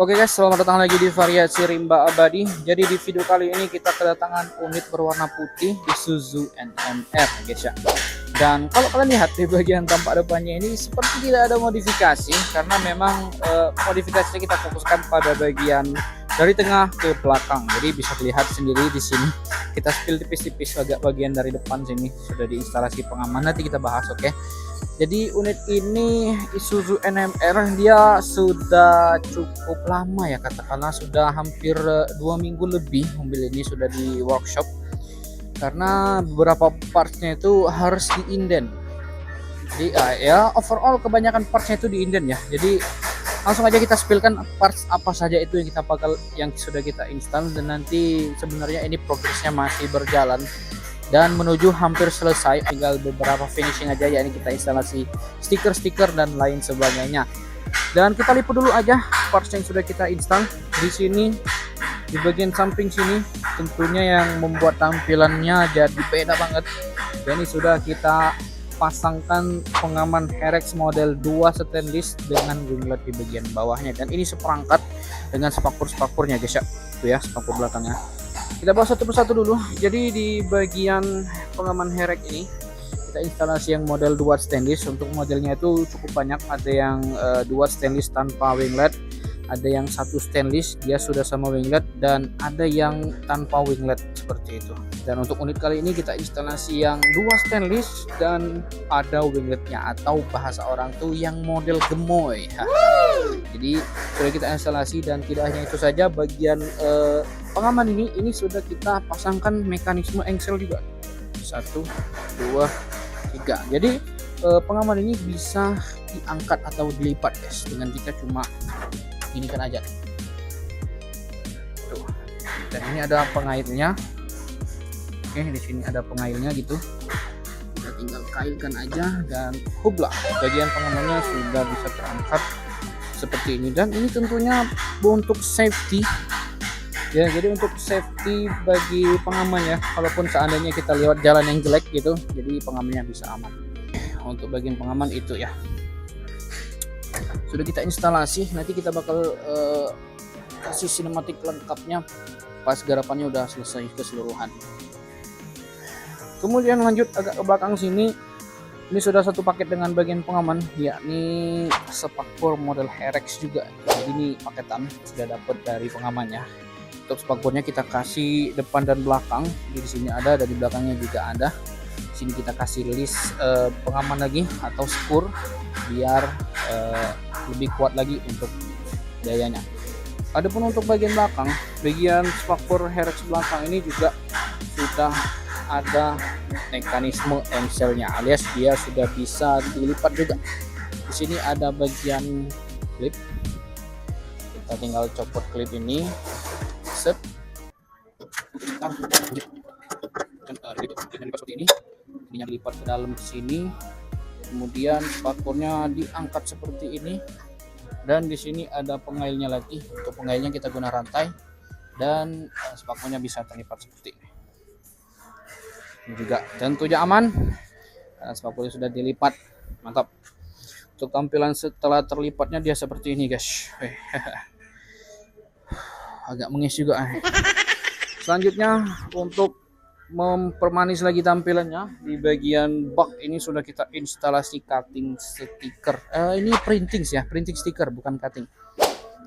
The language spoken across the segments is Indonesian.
Oke guys, selamat datang lagi di variasi Rimba Abadi. Jadi di video kali ini kita kedatangan unit berwarna putih Isuzu NMR guys ya. Dan kalau kalian lihat di bagian tampak depannya ini seperti tidak ada modifikasi, karena memang modifikasinya kita fokuskan pada bagian dari tengah ke belakang. Jadi bisa dilihat sendiri di sini kita spill tipis-tipis agak bagian dari depan sini sudah diinstalasi pengaman, nanti kita bahas. Oke. Jadi unit ini Isuzu NMR dia sudah cukup lama ya, katakanlah sudah hampir 2 minggu lebih mobil ini sudah di workshop, karena beberapa partsnya itu harus diinden. Jadi ya overall kebanyakan partsnya itu diinden ya. Jadi langsung aja kita spillkan parts apa saja itu yang sudah kita install, dan nanti sebenarnya ini progresnya masih berjalan dan menuju hampir selesai, tinggal beberapa finishing aja, ya ini kita instalasi stiker-stiker dan lain sebagainya. Dan kita liput dulu aja parts yang sudah kita install di sini. Di bagian samping sini tentunya yang membuat tampilannya jadi beda banget, dan ini sudah kita pasangkan pengaman Herex model 2 stainless dengan winglet di bagian bawahnya, dan ini seperangkat dengan spakbor-spakbornya guys ya. Itu ya spakbor belakangnya. Kita bahas satu persatu dulu. Jadi di bagian pengaman Herex ini kita instalasi yang model 2 stainless. Untuk modelnya itu cukup banyak, ada yang 2 stainless tanpa winglet, ada yang 1 stainless dia sudah sama winglet, dan ada yang tanpa winglet seperti itu. Dan untuk unit kali ini kita instalasi yang 2 stainless dan ada wingletnya, atau bahasa orang tuh yang model gemoy. Jadi sudah kita instalasi, dan tidak hanya itu saja, bagian pengaman ini sudah kita pasangkan mekanisme engsel juga. 1, 2, 3. Jadi pengaman ini bisa diangkat atau dilipat guys, dengan kita cuma ini kan aja tuh. Dan ini ada pengairnya. Oke, di sini ada pengairnya gitu, kita tinggal kailkan aja, dan hublah bagian pengamannya sudah bisa terangkat seperti ini. Dan ini tentunya untuk safety ya, jadi untuk safety bagi pengaman ya, kalaupun seandainya kita lewat jalan yang jelek gitu, jadi pengamannya bisa aman. Untuk bagian pengaman itu ya sudah kita instalasi, nanti kita bakal kasih sinematik lengkapnya pas garapannya udah selesai keseluruhan. Kemudian lanjut agak ke belakang sini, ini sudah satu paket dengan bagian pengaman, yakni spakbor model Herex juga. Jadi ini paketan sudah dapat dari pengamannya. Untuk spakbornya kita kasih depan dan belakang, di sini ada, dan di belakangnya juga ada. Di sini kita kasih list pengaman lagi atau spur biar lebih kuat lagi untuk dayanya. Adapun untuk bagian belakang, bagian spakbor Herex belakang ini juga sudah ada mekanisme engselnya, alias dia sudah bisa dilipat juga. Di sini ada bagian klip, kita tinggal copot klip ini, set, seperti ini, ininya dilipat ke dalam sini, kemudian spakbornya diangkat seperti ini, dan di sini ada pengailnya lagi. Untuk pengailnya kita guna rantai, dan spakbornya bisa terlipat seperti ini. Ini juga tentunya aman, spakbornya sudah dilipat, mantap. Untuk tampilan setelah terlipatnya dia seperti ini guys. Agak mengis juga. Selanjutnya untuk mempermanis lagi tampilannya, di bagian bak ini sudah kita instalasi cutting stiker. Ini printing ya, printing stiker bukan cutting.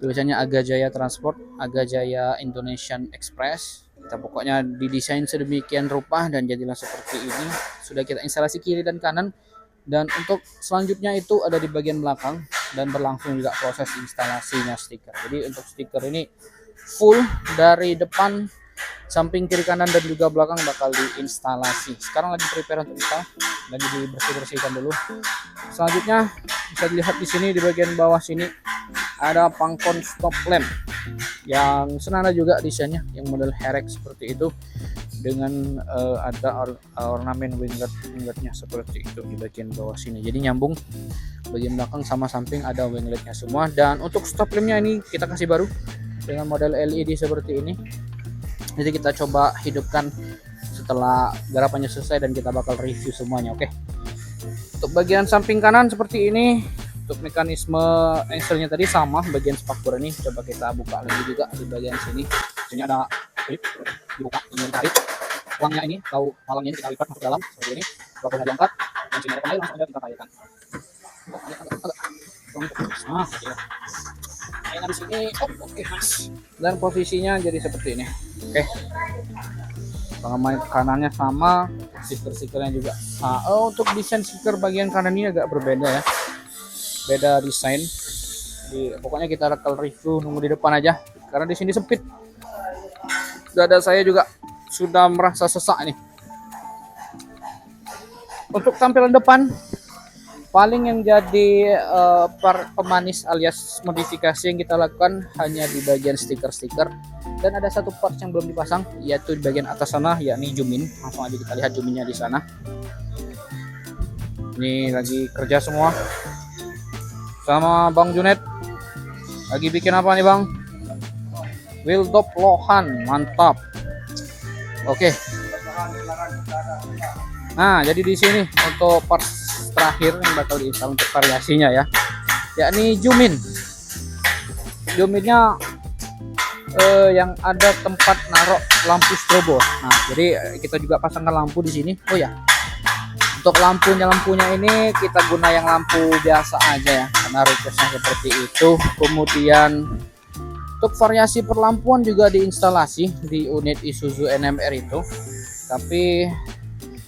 Tulisannya Aga Jaya Transport, Aga Jaya Indonesian Express. Kita pokoknya didesain sedemikian rupa dan jadilah seperti ini. Sudah kita instalasi kiri dan kanan, dan untuk selanjutnya itu ada di bagian belakang, dan berlangsung juga proses instalasinya stiker. Jadi untuk stiker ini full dari depan, samping, kiri, kanan, dan juga belakang bakal diinstalasi. Sekarang lagi prepare untuk install, lagi dibersih-bersihkan dulu. Selanjutnya bisa dilihat di sini di bagian bawah sini ada pangkon stop lamp yang senada juga desainnya, yang model Herex seperti itu, dengan ada ornamen wingletnya seperti itu di bagian bawah sini. Jadi nyambung bagian belakang sama samping, ada wingletnya semua. Dan untuk stop lampnya ini kita kasih baru dengan model LED seperti ini. Jadi kita coba hidupkan setelah garapannya selesai, dan kita bakal review semuanya. Oke. Untuk bagian samping kanan seperti ini, Untuk mekanisme engselnya tadi sama, bagian spakbor ini coba kita buka lagi juga di bagian sini. Sini ada klip, dibuka ini tarik. Uangnya ini tahu malangnya ini kita lipat masuk dalam seperti ini. Bakalnya diangkat dan sini ada pengair langsung aja kita cairkan. Nah, ya. Di sini, oke mas. Dan posisinya jadi seperti ini. Oke. Pengaman kanannya sama, stiker-stikernya juga. Nah, untuk desain stiker bagian kanan ini agak berbeda ya. Beda desain. Pokoknya kita bakal review nunggu di depan aja karena di sini sempit. Dada saya juga sudah merasa sesak nih. Untuk tampilan depan paling yang jadi pemanis alias modifikasi yang kita lakukan hanya di bagian stiker-stiker, dan ada satu part yang belum dipasang yaitu di bagian atas sana, yakni zoom in. Langsung aja kita lihat zoom innya di sana. Ini lagi kerja semua sama Bang Junet. Lagi bikin apa nih Bang? Wildop Lohan, mantap. Oke. Nah, jadi di sini untuk part terakhir yang bakal diinstal untuk variasinya ya, yakni zoom in. Zoom innya yang ada tempat naruh lampu strobo. Nah, jadi kita juga pasangkan lampu di sini. Oh ya, untuk lampunya ini kita guna yang lampu biasa aja ya, karena requestnya seperti itu. Kemudian untuk variasi perlampuan juga diinstalasi di unit Isuzu NMR itu, tapi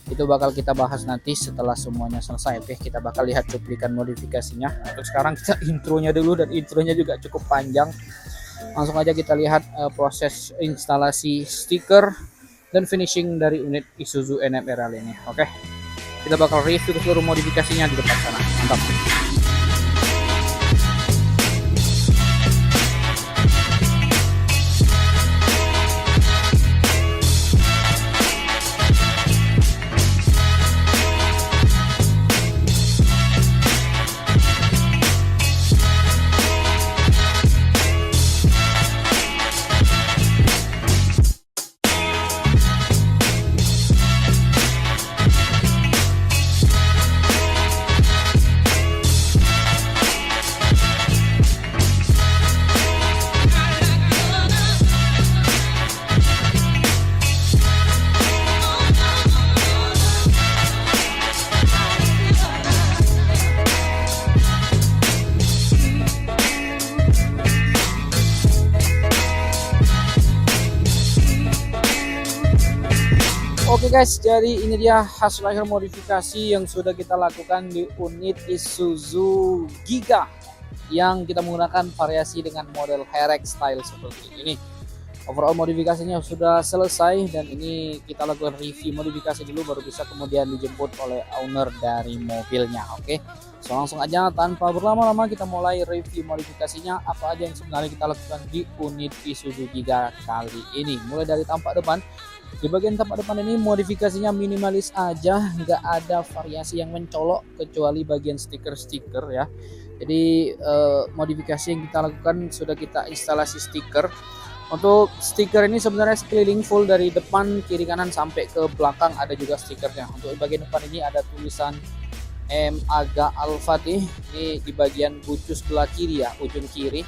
itu bakal kita bahas nanti setelah semuanya selesai. Oke, kita bakal lihat cuplikan modifikasinya. Untuk sekarang kita intronya dulu, dan intronya juga cukup panjang. Langsung aja kita lihat proses instalasi stiker dan finishing dari unit Isuzu NMR ini. Oke, kita bakal review seluruh modifikasinya di depan sana. Mantap. Oke guys, jadi ini dia hasil akhir modifikasi yang sudah kita lakukan di unit Isuzu Giga yang kita menggunakan variasi dengan model Herex style seperti ini. Overall modifikasinya sudah selesai, dan ini kita lakukan review modifikasi dulu baru bisa kemudian dijemput oleh owner dari mobilnya. Oke, so langsung aja tanpa berlama-lama kita mulai review modifikasinya, apa aja yang sebenarnya kita lakukan di unit Isuzu Giga kali ini. Mulai dari tampak depan. Di bagian tampak depan ini modifikasinya minimalis aja, nggak ada variasi yang mencolok kecuali bagian stiker-stiker ya. Jadi modifikasi yang kita lakukan sudah kita instalasi stiker. Untuk stiker ini sebenarnya sekeliling full dari depan, kiri, kanan sampai ke belakang ada juga stikernya. Untuk bagian depan ini ada tulisan M Aga Al-Fatih ini di bagian bucu sebelah kiri ya, ujung kiri,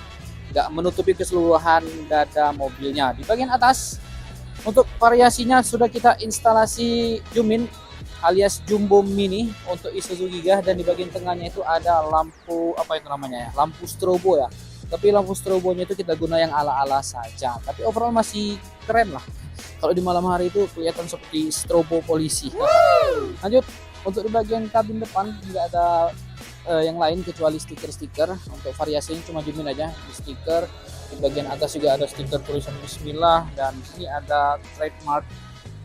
nggak menutupi keseluruhan dada mobilnya. Di bagian atas untuk variasinya sudah kita instalasi zoom in alias jumbo mini untuk Isuzu Giga, dan di bagian tengahnya itu ada lampu apa itu namanya ya, lampu strobo ya. Tapi lampu strobonya itu kita guna yang ala-ala saja, tapi overall masih keren lah. Kalau di malam hari itu kelihatan seperti strobo polisi. Lanjut, untuk di bagian kabin depan nggak ada yang lain kecuali stiker-stiker. Untuk variasinya cuma zoom in aja di stiker. Di bagian atas juga ada stiker tulisan Bismillah, dan ini ada trademark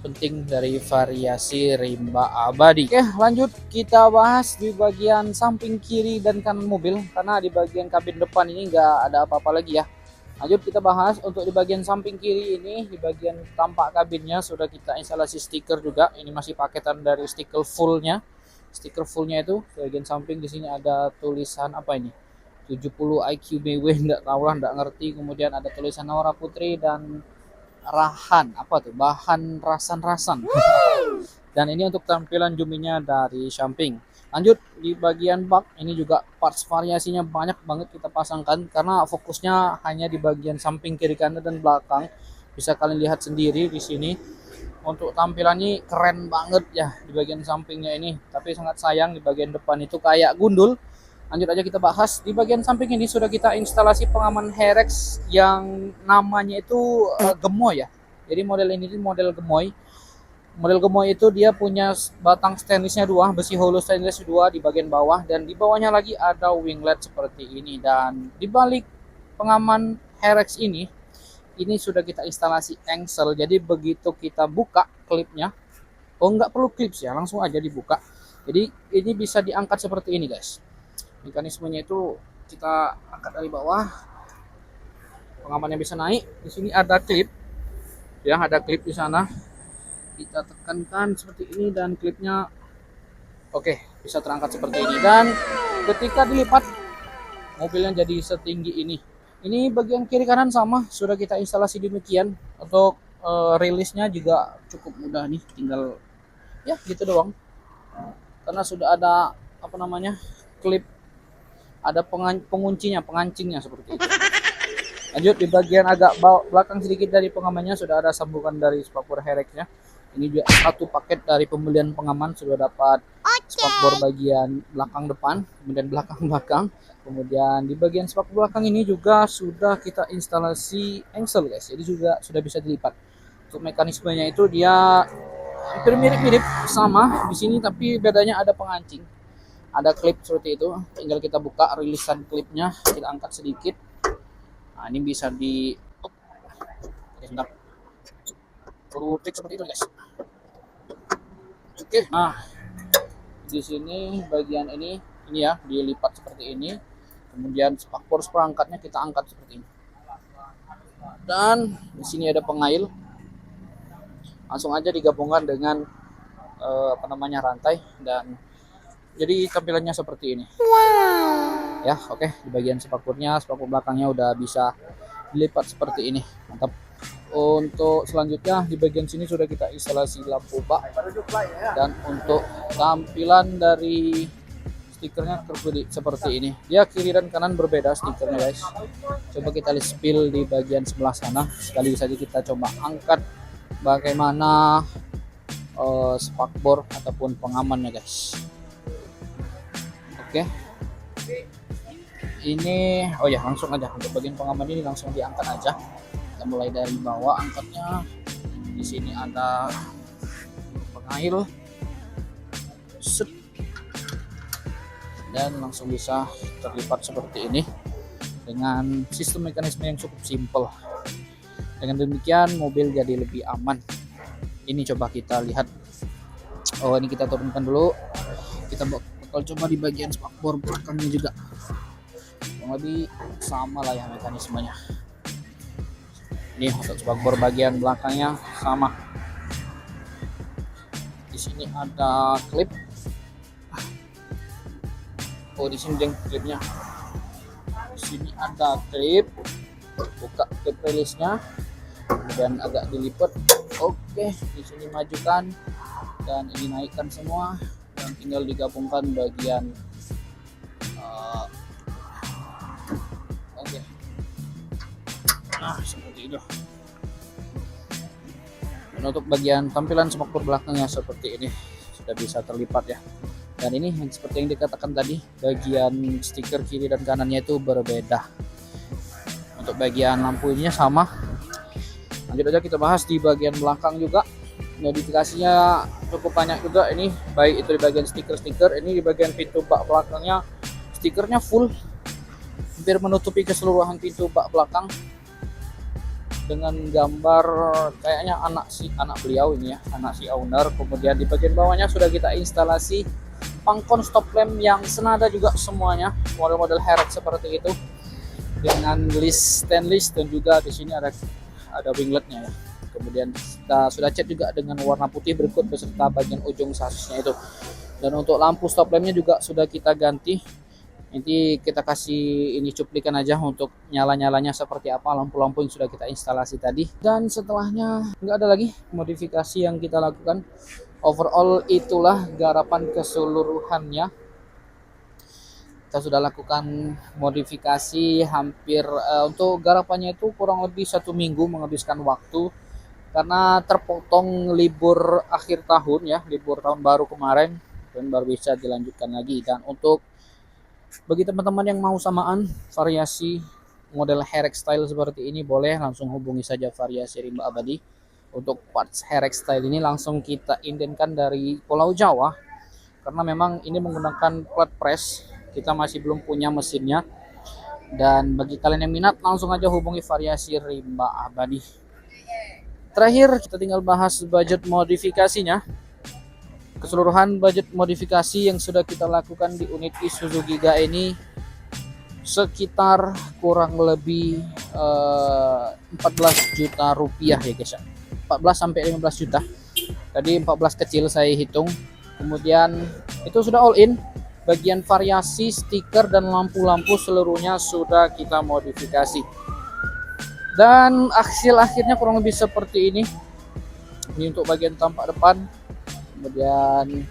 penting dari variasi rimba abadi. Oke, lanjut kita bahas di bagian samping kiri dan kanan mobil, karena di bagian kabin depan ini nggak ada apa-apa lagi ya. Lanjut kita bahas untuk di bagian samping kiri ini, di bagian tampak kabinnya sudah kita instalasi stiker juga. Ini masih paketan dari stiker fullnya. Stiker fullnya itu bagian samping di sini ada tulisan apa ini? 70 IQ BW, enggak tahu lah, enggak ngerti. Kemudian ada tulisan Naura Putri dan Rahan, apa tuh? Bahan rasan-rasan. Dan ini untuk tampilan zoom in-nya dari samping. Lanjut di bagian bak, ini juga parts variasinya banyak banget kita pasangkan karena fokusnya hanya di bagian samping, kiri, kanan, dan belakang. Bisa kalian lihat sendiri di sini. Untuk tampilannya keren banget ya di bagian sampingnya ini, tapi sangat sayang di bagian depan itu kayak gundul. Lanjut aja kita bahas. Di bagian samping ini sudah kita instalasi pengaman Herex yang namanya itu gemoy ya. Jadi model ini model gemoy. Model gemoy itu dia punya batang stainlessnya dua, besi hollow stainless dua di bagian bawah, dan di bawahnya lagi ada winglet seperti ini. Dan di balik pengaman Herex ini sudah kita instalasi engsel. Jadi begitu kita buka klipnya, nggak perlu klip ya, langsung aja dibuka. Jadi ini bisa diangkat seperti ini guys. Mekanismenya itu kita angkat dari bawah, pengamannya bisa naik. Di sini ada klip, ya ada klip di sana. Kita tekankan seperti ini dan klipnya oke, bisa terangkat seperti ini. Dan ketika dilipat, mobilnya jadi setinggi ini. Ini bagian kiri kanan sama, sudah kita instalasi demikian. Untuk rilisnya juga cukup mudah nih, tinggal ya gitu doang. Karena sudah ada apa namanya klip, ada pengancingnya seperti itu. Lanjut di bagian agak belakang sedikit dari pengamannya sudah ada sambungan dari spakbor Herexnya. Ini juga satu paket dari pembelian pengaman, sudah dapat spakbor bagian belakang depan, kemudian belakang. Kemudian di bagian spakbor belakang ini juga sudah kita instalasi engsel guys. Jadi juga sudah bisa dilipat. Untuk mekanismenya itu dia hampir mirip-mirip sama di sini, tapi bedanya ada pengancing. Ada klip seperti itu. Tinggal kita buka rilisan klipnya, kita angkat sedikit. Nah, ini bisa di sebentar. Perlu trik seperti itu guys. Oke. Nah, di sini bagian ini ya dilipat seperti ini. Kemudian spakbor perangkatnya kita angkat seperti ini. Dan di sini ada pengail. Langsung aja digabungkan dengan rantai, dan jadi tampilannya seperti ini. Wow. Ya, oke. Di bagian spakbor belakangnya udah bisa dilipat seperti ini. Mantap. Untuk selanjutnya di bagian sini sudah kita instalasi lampu bak, dan untuk tampilan dari stikernya terbeli seperti ini. Dia kiri dan kanan berbeda stikernya guys. Coba kita spill di bagian sebelah sana. Sekali saja kita coba angkat bagaimana spakbor ataupun pengamannya guys. Oke. Ini langsung aja untuk bagian pengaman ini langsung diangkat aja. Kita mulai dari bawah angkatnya. Di sini ada pengail. Set. Dan langsung bisa terlipat seperti ini dengan sistem mekanisme yang cukup simpel. Dengan demikian mobil jadi lebih aman. Ini coba kita lihat. Ini kita turunkan dulu. Kita bakal coba di bagian spakbor belakangnya juga. Kurang lebih sama lah ya mekanismenya. Ini untuk spakbor bagian belakangnya sama. Di sini ada klip. Di sini klipnya. Di sini ada klip. Buka klip rilisnya. Kemudian agak dilipat. Oke, di sini majukan dan ini naikkan semua, dan tinggal digabungkan bagian oke. Nah, seperti itu. Dan untuk bagian tampilan spakbor belakangnya seperti ini, sudah bisa terlipat ya. Dan ini yang seperti yang dikatakan tadi, bagian stiker kiri dan kanannya itu berbeda. Untuk bagian lampu ininya sama. Lanjut aja kita bahas di bagian belakang juga. Modifikasinya cukup banyak juga ini, baik itu di bagian stiker, ini di bagian pintu bak belakangnya stikernya full, hampir menutupi keseluruhan pintu bak belakang dengan gambar kayaknya anak beliau ini ya, anak si owner. Kemudian di bagian bawahnya sudah kita instalasi pangkon stop lamp yang senada juga semuanya, model-model Herex seperti itu dengan list stainless, dan juga di sini ada wingletnya ya. Kemudian kita sudah cat juga dengan warna putih berikut beserta bagian ujung sasisnya itu. Dan untuk lampu stop lampnya juga sudah kita ganti. Nanti kita kasih ini cuplikan aja untuk nyala-nyalanya seperti apa lampu-lampu yang sudah kita instalasi tadi. Dan setelahnya nggak ada lagi modifikasi yang kita lakukan. Overall itulah garapan keseluruhannya kita sudah lakukan modifikasi hampir untuk garapannya itu kurang lebih 1 minggu menghabiskan waktu karena terpotong libur akhir tahun ya, libur tahun baru kemarin, dan baru bisa dilanjutkan lagi. Dan untuk bagi teman-teman yang mau samaan variasi model hairstyle seperti ini, boleh langsung hubungi saja Variasi Rimba Abadi. Untuk parts hairstyle ini langsung kita indenkan dari Pulau Jawa karena memang ini menggunakan plat press, kita masih belum punya mesinnya. Dan bagi kalian yang minat langsung aja hubungi Variasi Rimba Abadi. Terakhir kita tinggal bahas budget modifikasinya. Keseluruhan budget modifikasi yang sudah kita lakukan di unit Isuzu Giga ini sekitar kurang lebih 14 juta rupiah ya guys ya. 14 sampai 15 juta. Tadi 14 kecil saya hitung. Kemudian itu sudah all in. Bagian variasi, stiker dan lampu-lampu seluruhnya sudah kita modifikasi. Dan hasil akhirnya kurang lebih seperti ini. Ini untuk bagian tampak depan. Kemudian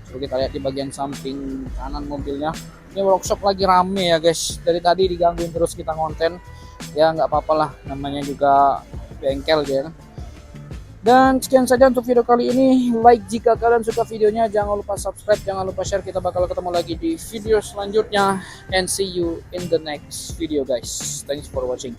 coba kita lihat di bagian samping kanan mobilnya. Ini workshop lagi rame ya guys. Dari tadi digangguin terus kita konten. Ya nggak apa-apa lah, namanya juga bengkel ya. Dan sekian saja untuk video kali ini. Like jika kalian suka videonya, jangan lupa subscribe, jangan lupa share. Kita bakal ketemu lagi di video selanjutnya. And see you in the next video guys. Thanks for watching.